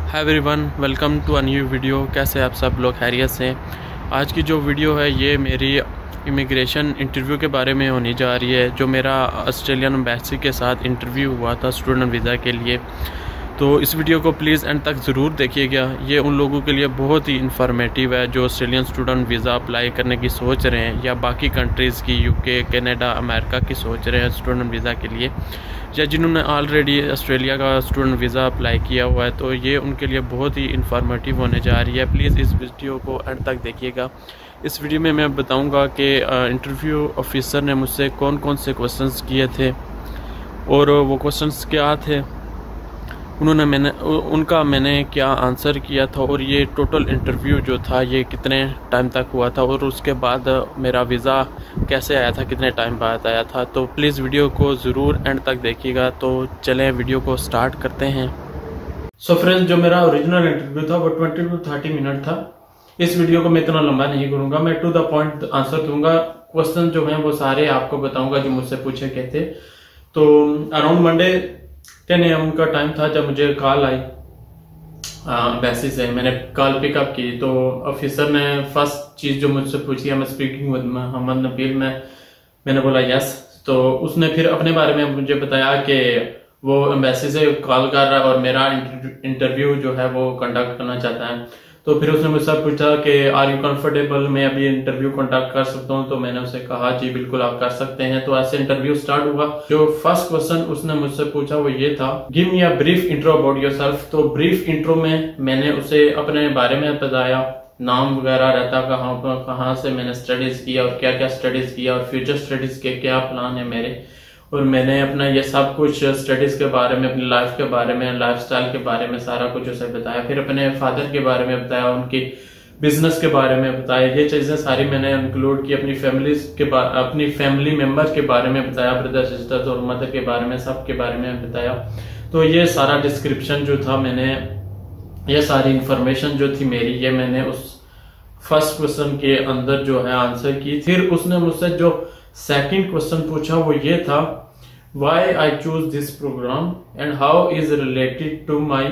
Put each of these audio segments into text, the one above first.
Hi everyone, welcome to a new video. कैसे आप सब लोग खैरियत से? आज की जो वीडियो है ये मेरी इमिग्रेशन इंटरव्यू के बारे में होने जा रही है। जो मेरा ऑस्ट्रेलियन एम्बेसी के साथ इंटरव्यू हुआ था स्टूडेंट वीज़ा के लिए, तो इस वीडियो को प्लीज़ एंड तक ज़रूर देखिएगा। ये उन लोगों के लिए बहुत ही इन्फॉर्मेटिव है जो ऑस्ट्रेलियन स्टूडेंट वीज़ा अप्लाई करने की सोच रहे हैं, या बाकी कंट्रीज़ की यूके, कनाडा, अमेरिका की सोच रहे हैं स्टूडेंट वीज़ा के लिए, या जिन्होंने ऑलरेडी ऑस्ट्रेलिया का स्टूडेंट वीज़ा अप्लाई किया हुआ है। तो ये उनके लिए बहुत ही इन्फॉर्मेटिव होने जा रही है। प्लीज़ इस वीडियो को एंड तक देखिएगा। इस वीडियो में मैं बताऊंगा कि इंटरव्यू ऑफिसर ने मुझसे कौन कौन से क्वेश्चंस किए थे और वो क्वेश्चंस क्या थे, उनका मैंने क्या आंसर किया था, और ये टोटल इंटरव्यू जो था ये कितने टाइम तक हुआ था, और उसके बाद मेरा वीज़ा कैसे आया था, कितने टाइम बाद आया था। तो प्लीज़ वीडियो को ज़रूर एंड तक देखिएगा। तो चलें वीडियो को स्टार्ट करते हैं। सो फ्रेंड्स, जो मेरा ओरिजिनल इंटरव्यू था वो 20 to 30 मिनट था। इस वीडियो को मैं इतना लंबा नहीं करूँगा, मैं टू द पॉइंट आंसर दूंगा। क्वेश्चन जो हैं वो सारे आपको बताऊंगा जो मुझसे पूछे गए थे। तो अराउंड मंडे 10 AM का टाइम था जब मुझे कॉल आई एम्बेसी से। मैंने कॉल पिकअप की तो ऑफिसर ने फर्स्ट चीज जो मुझसे पूछी, मैं स्पीकिंग विद मोहम्मद नबील में, मैंने बोला यस। तो उसने फिर अपने बारे में मुझे बताया कि वो एम्बेसी से कॉल कर रहा है और मेरा इंटरव्यू जो है वो कंडक्ट करना चाहता है। तो फिर उसने मुझसे पूछा कि आर यू कंफर्टेबल, मैं अभी इंटरव्यू कंडक्ट कर सकता हूँ? तो मैंने उसे कहा जी बिल्कुल आप कर सकते हैं। तो ऐसे इंटरव्यू स्टार्ट हुआ। जो फर्स्ट क्वेश्चन उसने मुझसे पूछा वो ये था, give me a brief intro about yourself. तो ब्रीफ इंट्रो में मैंने उसे अपने बारे में बताया, नाम वगैरह रहता, कहाँ से मैंने स्टडीज किया और क्या क्या स्टडीज किया और फ्यूचर स्टडीज के क्या प्लान है मेरे, और मैंने अपना ये सब कुछ स्टडीज के बारे में, अपनी लाइफ के बारे में, लाइफस्टाइल के बारे में सारा कुछ उसे बताया। फिर अपने फादर के बारे में बताया, उनकी बिजनेस के बारे में बताया। ये चीजें सारी मैंने इंक्लूड की। अपनी फैमिली मेंबर के बारे में बताया, ब्रदर सिस्टर्स और मदर के बारे में, सब के बारे में बताया। तो ये सारा डिस्क्रिप्शन जो था, मैंने ये सारी इंफॉर्मेशन जो थी मेरी, ये मैंने उस फर्स्ट क्वेश्चन के अंदर जो है आंसर की। फिर उसने मुझसे जो सेकंड क्वेश्चन पूछा वो ये था, why I choose this program and how is related to my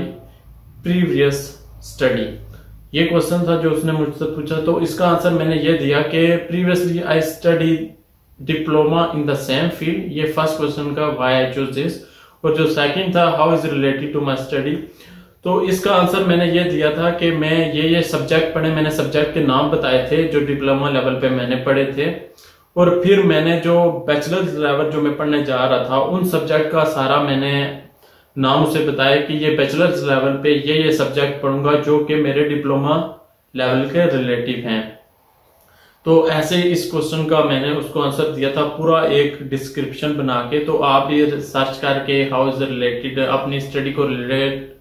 previous study. ये क्वेश्चन था जो उसने मुझसे पूछा। तो इसका आंसर मैंने ये दिया कि previously I study diploma in the same field. ये फर्स्ट क्वेश्चन का व्हाई आई चूज दिस, और जो सेकंड था how is related to my study, तो इसका आंसर मैंने ये दिया था कि मैं ये सब्जेक्ट पढ़े। मैंने सब्जेक्ट के नाम बताए थे जो डिप्लोमा लेवल पे मैंने पढ़े थे, और फिर मैंने जो बैचलर्स लेवल जो मैं पढ़ने जा रहा था उन सब्जेक्ट का सारा मैंने नाम उसे बताया कि ये बैचलर्स लेवल पे ये सब्जेक्ट पढ़ूंगा जो कि मेरे डिप्लोमा लेवल के रिलेटिव हैं। तो ऐसे इस क्वेश्चन का मैंने उसको आंसर दिया था, पूरा एक डिस्क्रिप्शन बना के। तो आप ये सर्च करके हाउ इज रिलेटेड, अपनी स्टडी को रिलेट,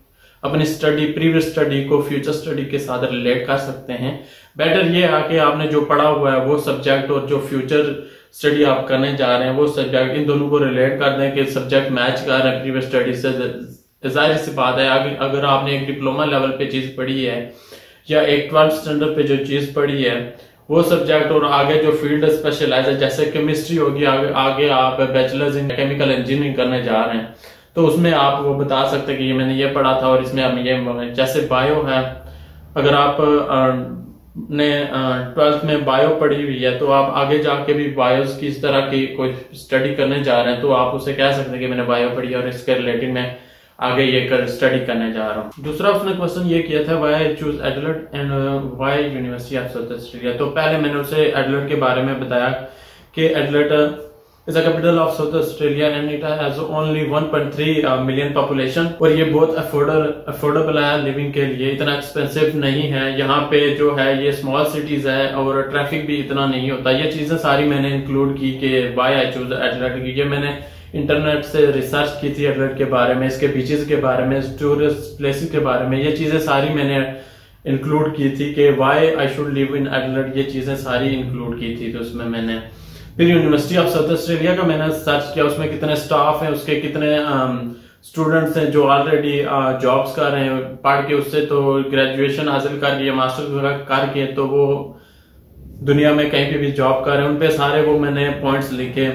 अपनी स्टडी, प्रीवियस स्टडी को फ्यूचर स्टडी के साथ रिलेट कर सकते हैं। बेटर ये है कि आपने जो पढ़ा हुआ है वो सब्जेक्ट और जो फ्यूचर स्टडी आप करने जा रहे हैं वो सब्जेक्ट, इन दोनों को रिलेट कर दें कि सब्जेक्ट मैच कर रहे हैं प्रीवियस स्टडी से। जाहिर सी बात है, अगर आपने एक डिप्लोमा लेवल पे चीज पढ़ी है या एक 12th स्टैंडर्ड पे जो चीज पढ़ी है वो सब्जेक्ट, और आगे जो फील्ड स्पेशलाइज है जैसे केमिस्ट्री होगी, आगे आप बैचलर्स इन केमिकल इंजीनियरिंग करने जा रहे हैं, तो उसमें आप वो बता सकते हैं कि ये मैंने ये पढ़ा था और इसमें अब ये, जैसे बायो है, अगर आप ने 12th में बायो पढ़ी हुई है तो आप आगे जाके भी बायोस की इस तरह की कोई स्टडी करने जा रहे हैं तो आप उसे कह सकते हैं कि मैंने बायो पढ़ी है और इसके रिलेटेड मैं आगे ये स्टडी करने जा रहा हूँ। दूसरा उसने क्वेश्चन ये किया था, why I choose Adelaide and why university of South Australia. तो पहले मैंने उसे एडिलेड के बारे में बताया कि Adelaide is the capital of South Australia and it has only 1.3 million population, और ये बहुत अफोर्डेबल है लिविंग के लिए, इतना एक्सपेंसिव नहीं है। यहाँ पे जो है ये स्मॉल सिटीज है और ट्रैफिक भी इतना नहीं होता। ये चीजें सारी मैंने इंक्लूड की कि व्हाई आई चूज एडिलेड। ये मैंने इंटरनेट से रिसर्च की थी एडिलेड के बारे में, इसके बीचेस के बारे में, टूरिस्ट प्लेसेस के बारे में। ये चीजें सारी मैंने इंक्लूड की थी कि why I should live in Adelaide, ये चीजें सारी इंक्लूड की थी। तो उसमें मैंने फिर यूनिवर्सिटी ऑफ साउथ ऑस्ट्रेलिया का मैंने सर्च किया, उसमें कितने स्टाफ हैं, उसके कितने स्टूडेंट्स हैं जो ऑलरेडी जॉब्स कर रहे हैं पढ़ के, उससे तो ग्रेजुएशन हासिल करके या मास्टर्स करके तो वो दुनिया में कहीं पे भी जॉब कर रहे हैं, उन पे सारे वो मैंने पॉइंट्स लिखे।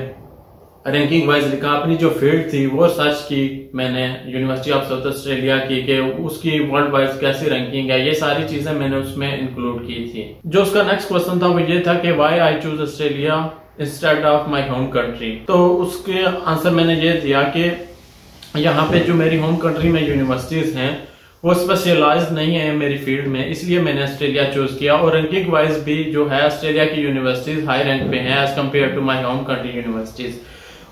रैंकिंग वाइज लिखा, अपनी जो फील्ड थी वो सर्च की मैंने यूनिवर्सिटी ऑफ साउथ ऑस्ट्रेलिया की कि उसकी वर्ल्ड वाइज कैसी रैंकिंग है, ये सारी चीजें मैंने उसमें इंक्लूड की थी। जो उसका नेक्स्ट क्वेश्चन था वो ये था कि why I choose Australia instead of my home country. तो उसके आंसर मैंने ये दिया कि यहाँ पे जो मेरी होम कंट्री में यूनिवर्सिटीज हैं वो स्पेशलाइज नहीं है मेरी फील्ड में, इसलिए मैंने ऑस्ट्रेलिया चूज किया। और रैंकिंग वाइज भी जो है ऑस्ट्रेलिया की यूनिवर्सिटीज हाई रैंक पे हैं as compare to my home country universities.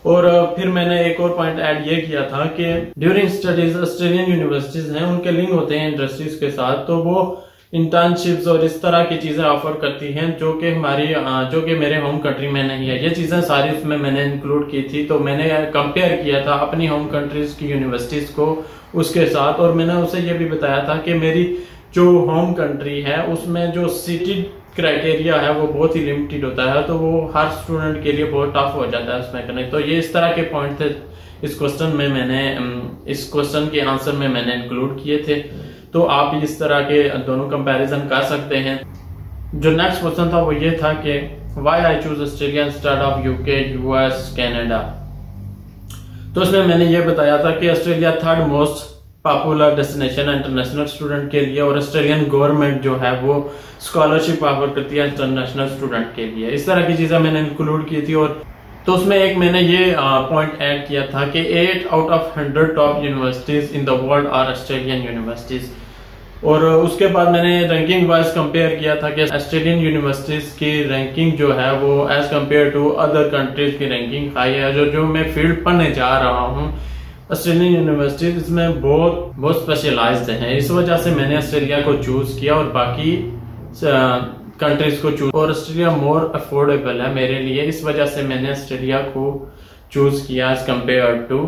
और फिर मैंने एक और पॉइंट ऐड ये किया था कि ड्यूरिंग स्टडीज ऑस्ट्रेलियन यूनिवर्सिटीज हैं उनके लिंक होते हैं इंडस्ट्रीज के साथ, तो वो इंटर्नशिप्स और इस तरह की चीजें ऑफर करती हैं जो कि मेरे होम कंट्री में नहीं है। ये चीजें सारी उसमें मैंने इंक्लूड की थी। तो मैंने कंपेयर किया था अपनी होम कंट्रीज की यूनिवर्सिटीज को उसके साथ, और मैंने उसे ये भी बताया था कि मेरी जो होम कंट्री है उसमें जो सिटी क्राइटेरिया है वो बहुत ही लिमिटेड होता है, तो वो हर स्टूडेंट के लिए बहुत टफ हो जाता है उसमें करने। तो ये इस तरह के पॉइंट थे इस क्वेश्चन के आंसर में मैंने इंक्लूड किए थे। तो आप इस तरह के दोनों कंपैरिजन कर सकते हैं। जो नेक्स्ट क्वेश्चन था वो ये था कि why I choose Australia instead of UK, US, Canada. तो उसमें मैंने ये बताया था कि Australia third most popular destination international student के लिए, और ऑस्ट्रेलियन गवर्नमेंट जो है वो स्कॉलरशिप ऑफर करती है इंटरनेशनल स्टूडेंट के लिए। इस तरह की चीजें मैंने इंक्लूड की थी। और तो उसमें एक मैंने ये पॉइंट ऐड किया था कि 8 out of 100 top universities in the world are Australian universities. और उसके बाद मैंने रैंकिंग वाइज कंपेयर किया था कि ऑस्ट्रेलियन यूनिवर्सिटीज की रैंकिंग जो है वो as compare to other countries की रैंकिंग हाई है। जो मैं फील्ड पढ़ने जा रहा हूँ ऑस्ट्रेलियन यूनिवर्सिटीज इसमें बहुत स्पेशलाइज्ड हैं, इस वजह से मैंने ऑस्ट्रेलिया को चूज किया और बाकी कंट्रीज को चूज। और ऑस्ट्रेलिया मोर अफोर्डेबल है मेरे लिए, इस वजह से मैंने ऑस्ट्रेलिया को चूज किया as compare to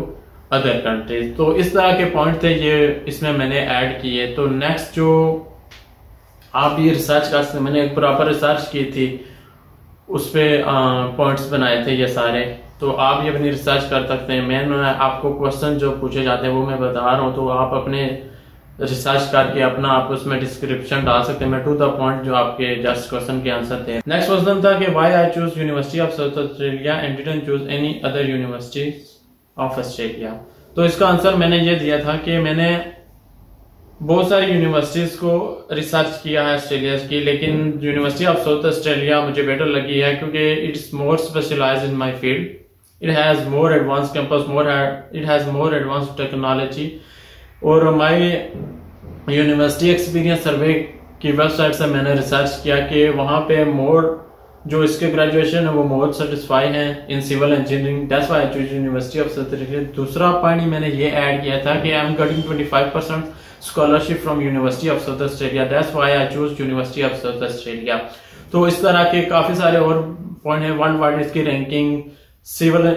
other countries. तो इस तरह के पॉइंट थे ये इसमें मैंने ऐड किए। तो नेक्स्ट जो आप ये रिसर्च कर सकते, मैंने एक प्रॉपर रिसर्च की थी, उस पे पॉइंट्स बनाए थे ये सारे। तो आप ये अपनी रिसर्च कर सकते हैं। मैं आपको क्वेश्चन जो पूछे जाते हैं वो मैं बता रहा हूँ, तो आप अपने रिसर्च करके अपना आप उसमें डिस्क्रिप्शन डाल सकते हैं। मैं टू द पॉइंट जो आपके जस्ट क्वेश्चन के आंसर थे। नेक्स्ट क्वेश्चन था कि why I choose university of South Australia and didn't choose any other university of Australia. तो इसका आंसर मैंने ये दिया था कि मैंने बहुत सारी यूनिवर्सिटीज को रिसर्च किया है ऑस्ट्रेलिया की, लेकिन यूनिवर्सिटी ऑफ साउथ ऑस्ट्रेलिया मुझे बेटर लगी है क्योंकि it's more specialised in my field. It has more advance campus, it has more advance technology. और माय यूनिवर्सिटी एक्सपीरियंस सर्वे की वेबसाइट से मैंने रिसर्च किया कि वहां पे मोर जो इसके ग्रेजुएशन है वो मोर सेटिस्फाई है in civil engineering, that's why I choose university of South Australia. दूसरा पॉइंट मैंने ये ऐड किया था कि I am getting 25% scholarship from university of South Australia, that's why I choose university of South Australia. तो इस तरह के काफी सारे और पॉइंट है। वर्ल्ड वाइड इसकी रैंकिंग, सिविल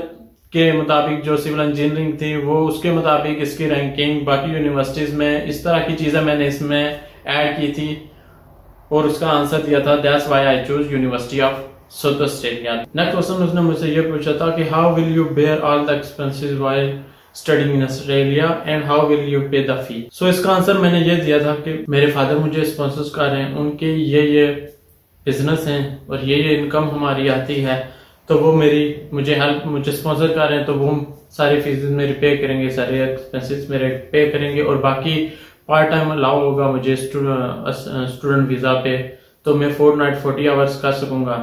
के मुताबिक जो सिविल इंजीनियरिंग थी वो उसके मुताबिक इसकी रैंकिंग, बाकी यूनिवर्सिटीज में, इस तरह की चीजें मैंने इसमें ऐड की थी और उसका आंसर दिया था that's why I choose university of South Australia. Next question उसने मुझसे ये पूछा था कि how will you bear all the expenses while studying in Australia and how will you pay the fee. So इसका आंसर मैंने ये दिया था कि मेरे फादर मुझे स्पॉन्सर कर रहे हैं, उनके ये बिजनेस हैं और ये इनकम हमारी आती है, तो वो मुझे स्पॉन्सर कर रहे हैं, तो वो सारी फीस मेरी पे करेंगे, सारे एक्सपेंसेस मेरे पे करेंगे और बाकी पार्ट टाइम अलाउ होगा मुझे स्टूडेंट वीजा पे, तो मैं फोर्टनाइट 40 आवर्स कर सकूंगा,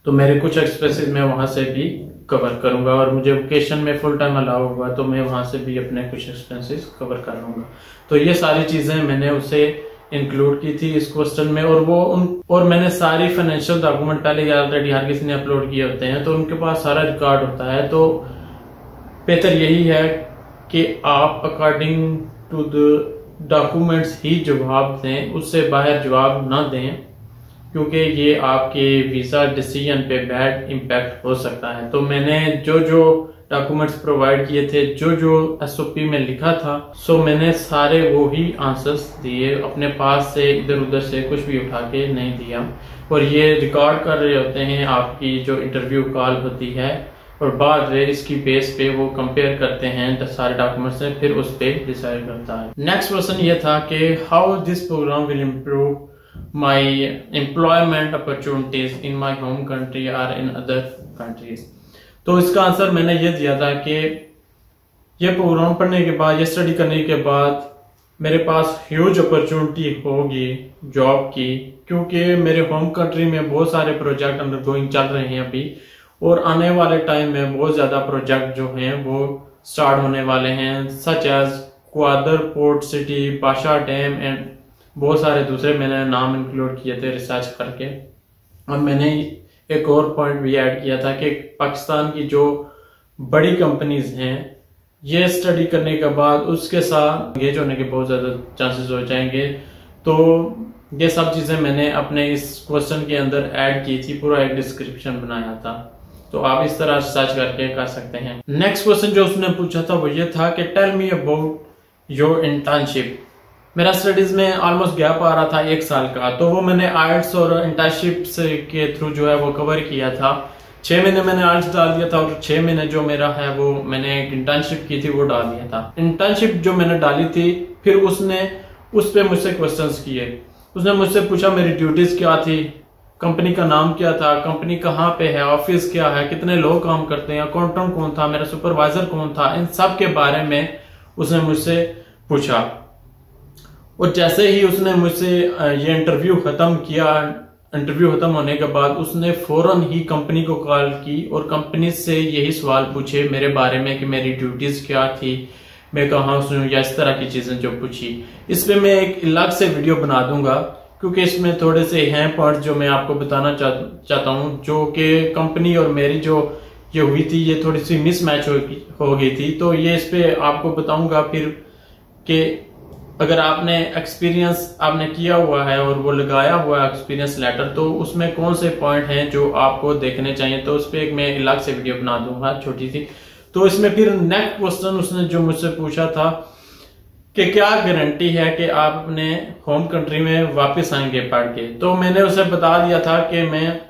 तो मेरे कुछ एक्सपेंसेस मैं वहां से भी कवर करूंगा। और मुझे वेकेशन में फुल टाइम अलाउ होगा तो मैं वहां से भी अपने कुछ एक्सपेंसेस कवर कर लूंगा। तो ये सारी चीजें मैंने उसे इंक्लूड की थी इस क्वेश्चन में। और मैंने सारी फाइनेंशियल डॉक्यूमेंट पहले ऑलरेडी हर किसी ने अपलोड किए होते हैं, तो उनके पास सारा रिकॉर्ड होता है। तो बेहतर यही है कि आप अकॉर्डिंग टू द डॉक्यूमेंट्स ही जवाब दें, उससे बाहर जवाब ना दें, क्योंकि ये आपके वीजा डिसीजन पे बैड इम्पैक्ट हो सकता है। तो मैंने जो डॉक्यूमेंट्स प्रोवाइड किए थे, जो एसओपी में लिखा था, सो मैंने सारे वो ही आंसर्स दिए, अपने पास से इधर उधर से कुछ भी उठा के नहीं दिया। और ये रिकॉर्ड कर रहे होते हैं आपकी जो इंटरव्यू कॉल होती है, और बाद में इसकी बेस पे वो कंपेयर करते हैं सारे डॉक्यूमेंट्स से, फिर उस पे डिसाइड करता है। नेक्स्ट क्वेश्चन ये था कि how this program will improve my employment opportunities in my home country or in other countries। तो इसका आंसर मैंने ये दिया था कि ये प्रोग्राम पढ़ने के बाद, ये स्टडी करने के बाद मेरे पास ह्यूज अपॉर्चुनिटी होगी जॉब की, क्योंकि मेरे होम कंट्री में बहुत सारे प्रोजेक्ट अंडरगोइंग चल रहे हैं अभी, और आने वाले टाइम में बहुत ज्यादा प्रोजेक्ट जो हैं वो स्टार्ट होने वाले हैं, such as Gwadar port city, Pasha dam and बहुत सारे दूसरे मैंने नाम इंक्लूड किए थे रिसर्च करके। और मैंने एक और पॉइंट भी ऐड किया था कि पाकिस्तान की जो बड़ी कंपनीज हैं, ये स्टडी करने के बाद उसके साथ एंगेज होने के बहुत ज्यादा चांसेस हो जाएंगे। तो ये सब चीजें मैंने अपने इस क्वेश्चन के अंदर ऐड की थी, पूरा एक डिस्क्रिप्शन बनाया था, तो आप इस तरह सर्च करके कर सकते हैं। नेक्स्ट क्वेश्चन जो उसने पूछा था वो ये था कि tell me about your internship. मेरा स्टडीज में ऑलमोस्ट गैप आ रहा था 1 साल का, तो वो मैंने आर्ट्स और इंटर्नशिप के थ्रू जो है वो कवर किया था। 6 महीने मैंने आर्ट्स डाल दिया था और 6 महीने जो मेरा है वो मैंने एक इंटर्नशिप की थी वो डाल दिया था। इंटर्नशिप जो मैंने डाली थी, फिर उसने उस पे मुझसे क्वेश्चंस किए। उसने मुझसे पूछा मेरी ड्यूटीज क्या थी, कंपनी का नाम क्या था, कंपनी कहाँ पे है, ऑफिस क्या है, कितने लोग काम करते हैं, अकाउंटेंट कौन था, मेरा सुपरवाइजर कौन था, इन सब के बारे में उसने मुझसे पूछा। और जैसे ही उसने मुझसे ये इंटरव्यू खत्म किया, इंटरव्यू खत्म होने के बाद उसने फौरन ही कंपनी को कॉल की और कंपनी से यही सवाल पूछे मेरे बारे में कि मेरी ड्यूटीज क्या थी, मैं कहाँ से हूँ, या इस तरह की चीजें जो पूछी। इस पे मैं एक अलग से वीडियो बना दूंगा, क्योंकि इसमें थोड़े से हैं पॉइंट जो मैं आपको बताना चाहता हूँ, जो कि कंपनी और मेरी जो ये हुई थी ये थोड़ी सी मिसमैच हो गई थी। तो ये इस पे आपको बताऊंगा फिर कि अगर आपने एक्सपीरियंस आपने किया हुआ है और वो लगाया हुआ है एक्सपीरियंस लेटर, तो उसमें कौन से पॉइंट हैं जो आपको देखने चाहिए, तो उस पर एक मैं अलग से वीडियो बना दूंगा छोटी सी। तो इसमें फिर नेक्स्ट क्वेश्चन उसने जो मुझसे पूछा था कि क्या गारंटी है कि आप अपने होम कंट्री में वापस आएंगे पढ़ के। तो मैंने उसे बता दिया था कि मैं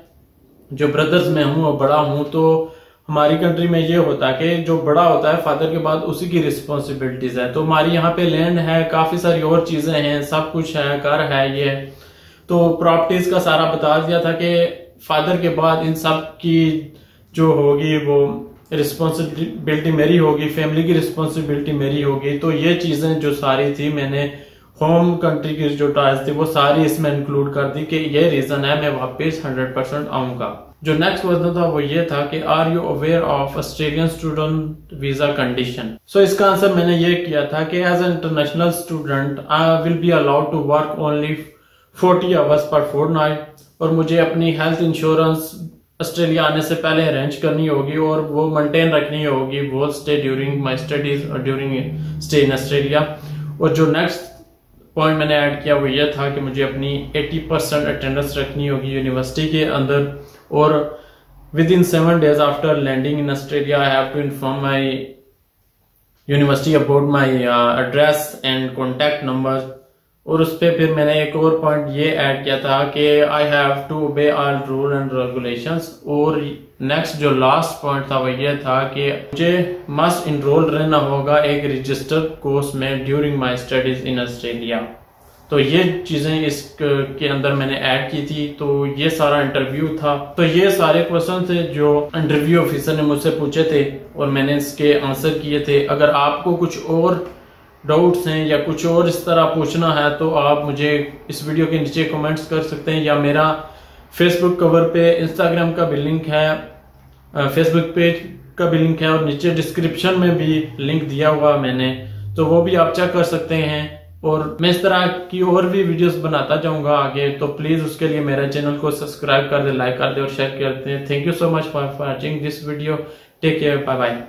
जो ब्रदर्स में हूँ और बड़ा हूँ, तो हमारी कंट्री में ये होता है कि जो बड़ा होता है फादर के बाद उसी की रिस्पॉन्सिबिलिटीज है। तो हमारी यहाँ पे लैंड है, काफी सारी और चीजें हैं, सब कुछ है, घर है, ये तो प्रॉपर्टीज का सारा बता दिया था कि फादर के बाद इन सब की जो होगी वो रिस्पॉन्सिबिलिटी मेरी होगी, फैमिली की रिस्पॉन्सिबिलिटी मेरी होगी। तो ये चीजें जो सारी थी मैंने होम कंट्री की जो टाइल्स थी वो सारी इसमें इंक्लूड कर दी कि ये रीजन है मैं वापस 100% आऊंगा। जो नेक्स्ट क्वेश्चन था वो ये था कि are you aware of Australian student visa condition. So इसका आंसर मैंने ये किया था कि as an international student I will be allowed to work only 40 hours per fortnight, और मुझे अपनी हेल्थ इंश्योरेंस ऑस्ट्रेलिया आने से पहले अरेंज करनी होगी और वो मेंटेन रखनी होगी वो स्टे ड्यूरिंग माई स्टडीज और ड्यूरिंग स्टे इन ऑस्ट्रेलिया। और जो नेक्स्ट पॉइंट मैंने ऐड किया वो ये था कि मुझे अपनी 80% अटेंडेंस रखनी होगी यूनिवर्सिटी के अंदर, और within 7 days after landing in Australia I have to inform my university about my address and contact number. और उस पर फिर मैंने एक और पॉइंट ये ऐड किया था कि I have to obey all rule and regulations. और नेक्स्ट जो लास्ट पॉइंट था वो ये था कि मुझे मस्ट इनरोल रहना होगा एक रजिस्टर्ड कोर्स में during my studies in Australia. तो ये चीजें इसके अंदर मैंने ऐड की थी। तो ये सारा इंटरव्यू था। तो ये सारे क्वेश्चन थे जो इंटरव्यू ऑफिसर ने मुझसे पूछे थे और मैंने इसके आंसर किए थे। अगर आपको कुछ और डाउट्स हैं या कुछ और इस तरह पूछना है तो आप मुझे इस वीडियो के नीचे कमेंट्स कर सकते हैं, या मेरा फेसबुक कवर पे, इंस्टाग्राम का भी लिंक है, फेसबुक पेज का भी लिंक है, और नीचे डिस्क्रिप्शन में भी लिंक दिया हुआ मैंने, तो वो भी आप चेक कर सकते हैं। और मैं इस तरह की और भी वीडियोस बनाता जाऊंगा आगे, तो प्लीज उसके लिए मेरे चैनल को सब्सक्राइब कर दे, लाइक कर दे और शेयर कर दे। Thank you so much for watching this video. Take care, bye bye.